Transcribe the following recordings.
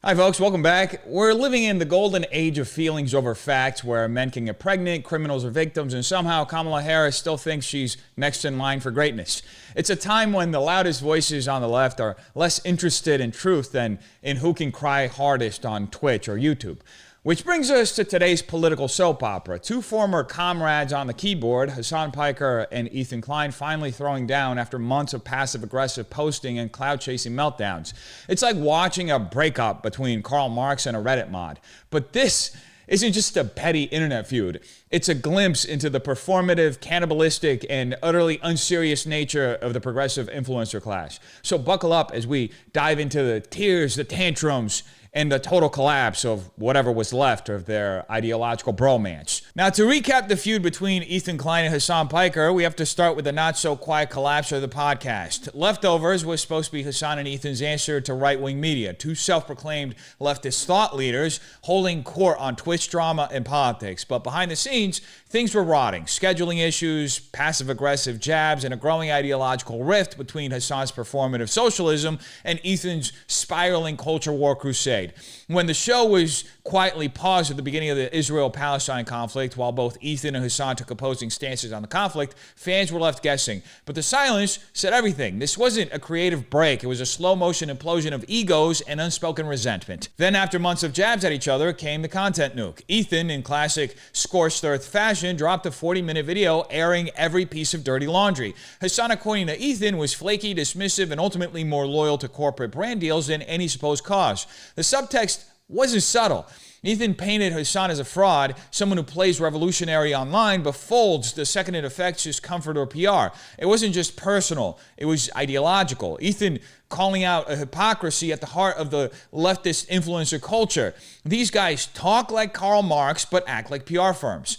Hi folks, welcome back. We're living in the golden age of feelings over facts where men can get pregnant, criminals are victims, and somehow Kamala Harris still thinks she's next in line for greatness. It's a time when the loudest voices on the left are less interested in truth than in who can cry hardest on Twitch or YouTube. Which brings us to today's political soap opera. Two former comrades on the keyboard, Hasan Piker and Ethan Klein, finally throwing down after months of passive-aggressive posting and clout-chasing meltdowns. It's like watching a breakup between Karl Marx and a Reddit mod. But this isn't just a petty internet feud. It's a glimpse into the performative, cannibalistic, and utterly unserious nature of the progressive influencer class. So buckle up as we dive into the tears, the tantrums, and the total collapse of whatever was left of their ideological bromance. Now, to recap the feud between Ethan Klein and Hasan Piker, we have to start with the not-so-quiet collapse of the podcast. Leftovers was supposed to be Hasan and Ethan's answer to right-wing media, two self-proclaimed leftist thought leaders holding court on Twitch drama and politics. But behind the scenes, things were rotting. Scheduling issues, passive-aggressive jabs, and a growing ideological rift between Hasan's performative socialism and Ethan's spiraling culture war crusade. When the show was quietly paused at the beginning of the Israel-Palestine conflict, while both Ethan and Hasan took opposing stances on the conflict, fans were left guessing. But the silence said everything. This wasn't a creative break. It was a slow-motion implosion of egos and unspoken resentment. Then, after months of jabs at each other, came the content nuke. Ethan, in classic scorched earth fashion, dropped a 40-minute video airing every piece of dirty laundry. Hasan, according to Ethan, was flaky, dismissive, and ultimately more loyal to corporate brand deals than any supposed cause. The subtext wasn't subtle. Ethan painted Hasan as a fraud, someone who plays revolutionary online but folds the second it affects his comfort or PR. It wasn't just personal, it was ideological. Ethan calling out a hypocrisy at the heart of the leftist influencer culture. These guys talk like Karl Marx but act like PR firms.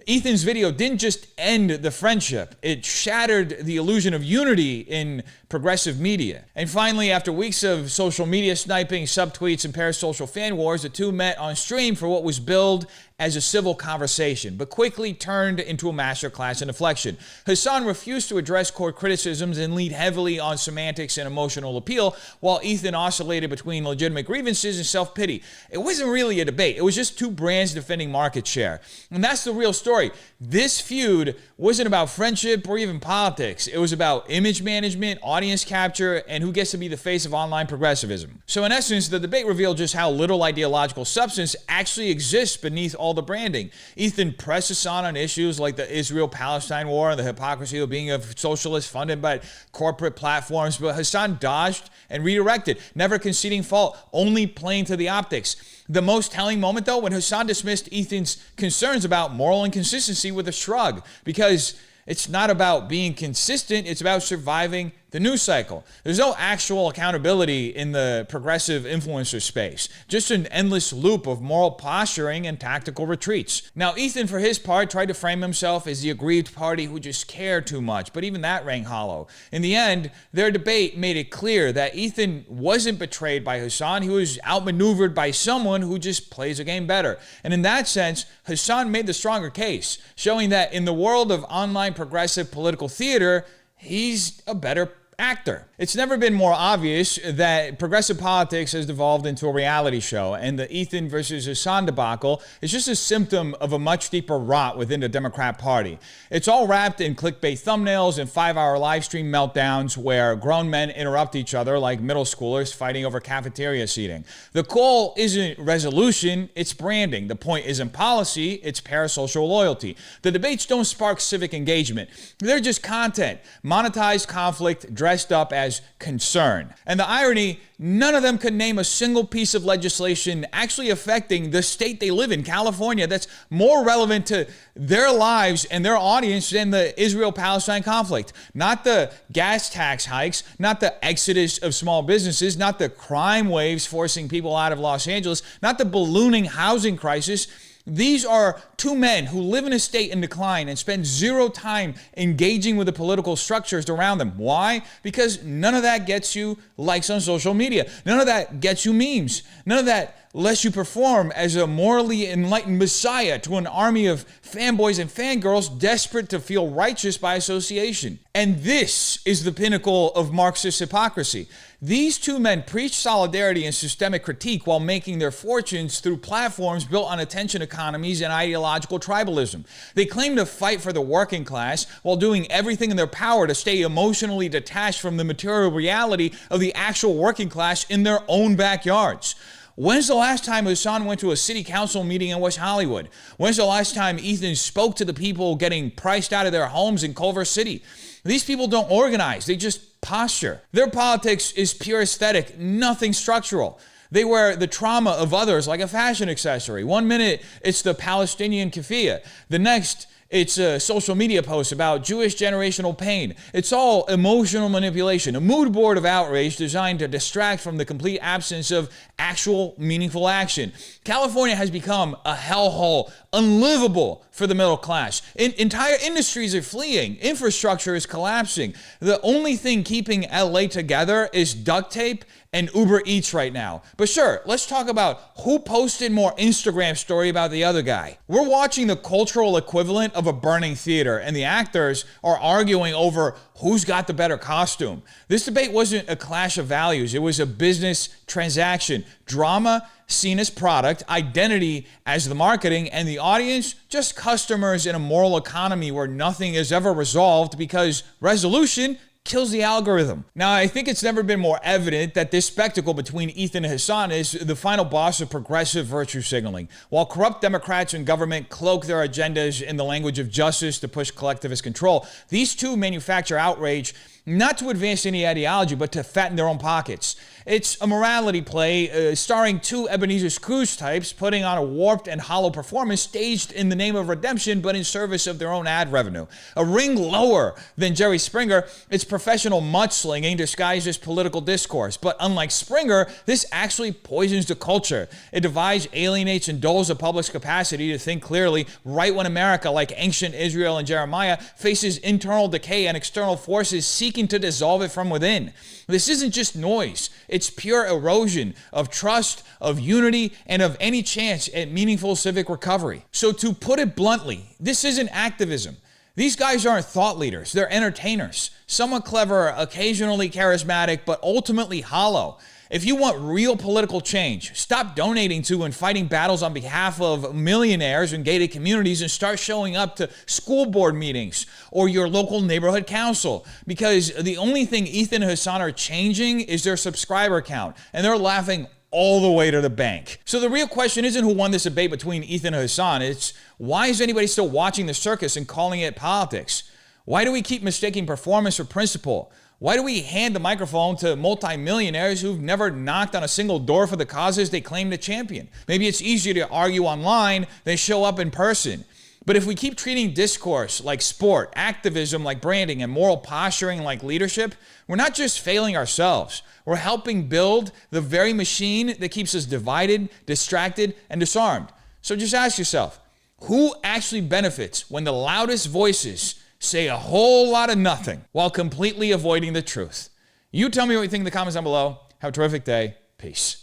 Ethan's video didn't just end the friendship, it shattered the illusion of unity in progressive media. And finally, after weeks of social media sniping, subtweets, and parasocial fan wars, the two met on stream for what was billed as a civil conversation, but quickly turned into a masterclass in deflection. Hasan refused to address court criticisms and leaned heavily on semantics and emotional appeal, while Ethan oscillated between legitimate grievances and self-pity. It wasn't really a debate. It was just two brands defending market share. And that's the real story. This feud wasn't about friendship or even politics. It was about image management, audience capture, and who gets to be the face of online progressivism. So in essence, the debate revealed just how little ideological substance actually exists beneath all the branding. Ethan pressed Hasan on issues like the Israel-Palestine war and the hypocrisy of being a socialist funded by corporate platforms, but Hasan dodged and redirected, never conceding fault, only playing to the optics. The most telling moment, though, when Hasan dismissed Ethan's concerns about moral inconsistency with a shrug, because it's not about being consistent, it's about surviving the news cycle. There's no actual accountability in the progressive influencer space, just an endless loop of moral posturing and tactical retreats. Now, Ethan, for his part, tried to frame himself as the aggrieved party who just cared too much, but even that rang hollow. In the end, their debate made it clear that Ethan wasn't betrayed by Hasan, he was outmaneuvered by someone who just plays a game better. And in that sense, Hasan made the stronger case, showing that in the world of online progressive political theater, he's a better actor. It's never been more obvious that progressive politics has devolved into a reality show, and the Ethan versus Hasan debacle is just a symptom of a much deeper rot within the Democrat Party. It's all wrapped in clickbait thumbnails and 5-hour live stream meltdowns where grown men interrupt each other like middle schoolers fighting over cafeteria seating. The goal isn't resolution, it's branding. The point isn't policy, it's parasocial loyalty. The debates don't spark civic engagement. They're just content, monetized conflict dressed up as concern. And the irony, none of them could name a single piece of legislation actually affecting the state they live in, California, that's more relevant to their lives and their audience than the Israel-Palestine conflict. Not the gas tax hikes, not the exodus of small businesses, not the crime waves forcing people out of Los Angeles, not the ballooning housing crisis. These are two men who live in a state in decline and spend zero time engaging with the political structures around them. Why? Because none of that gets you likes on social media. None of that gets you memes. None of that lets you perform as a morally enlightened messiah to an army of fanboys and fangirls desperate to feel righteous by association. And this is the pinnacle of Marxist hypocrisy. These two men preach solidarity and systemic critique while making their fortunes through platforms built on attention economies and ideological tribalism. They claim to fight for the working class while doing everything in their power to stay emotionally detached from the material reality of the actual working class in their own backyards. When's the last time Hasan went to a city council meeting in West Hollywood? When's the last time Ethan spoke to the people getting priced out of their homes in Culver City? These people don't organize, they just posture. Their politics is pure aesthetic, nothing structural. They wear the trauma of others like a fashion accessory. One minute, it's the Palestinian keffiyeh. The next, it's a social media post about Jewish generational pain. It's all emotional manipulation, a mood board of outrage designed to distract from the complete absence of actual meaningful action. California has become a hellhole, unlivable for the middle class. Entire industries are fleeing. Infrastructure is collapsing. The only thing keeping LA together is duct tape and Uber Eats right now. But sure, let's talk about who posted more Instagram story about the other guy. We're watching the cultural equivalent of a burning theater, and the actors are arguing over who's got the better costume. This debate wasn't a clash of values. It was a business transaction. Drama seen as product, identity as the marketing, and the audience just customers in a moral economy where nothing is ever resolved because resolution kills the algorithm. Now, I think it's never been more evident that this spectacle between Ethan and Hasan is the final boss of progressive virtue signaling. While corrupt Democrats in government cloak their agendas in the language of justice to push collectivist control, these two manufacture outrage not to advance any ideology, but to fatten their own pockets. It's a morality play starring two Ebenezer Scrooge types putting on a warped and hollow performance staged in the name of redemption, but in service of their own ad revenue. A ring lower than Jerry Springer, it's professional mudslinging disguised as political discourse. But unlike Springer, this actually poisons the culture. It divides, alienates, and dulls the public's capacity to think clearly right when America, like ancient Israel and Jeremiah, faces internal decay and external forces seeking to dissolve it from within. This isn't just noise. It's pure erosion of trust, of unity, and of any chance at meaningful civic recovery. So to put it bluntly, this isn't activism. These guys aren't thought leaders. They're entertainers. Somewhat clever, occasionally charismatic, but ultimately hollow. If you want real political change, stop donating to and fighting battles on behalf of millionaires and gated communities and start showing up to school board meetings or your local neighborhood council. Because the only thing Ethan and Hasan are changing is their subscriber count, and they're laughing all the way to the bank. So the real question isn't who won this debate between Ethan and Hasan. It's why is anybody still watching the circus and calling it politics? Why do we keep mistaking performance for principle? Why do we hand the microphone to multimillionaires who've never knocked on a single door for the causes they claim to champion? Maybe it's easier to argue online than show up in person. But if we keep treating discourse like sport, activism like branding, and moral posturing like leadership, we're not just failing ourselves. We're helping build the very machine that keeps us divided, distracted, and disarmed. So just ask yourself, who actually benefits when the loudest voices say a whole lot of nothing while completely avoiding the truth? You tell me what you think in the comments down below. Have a terrific day. Peace.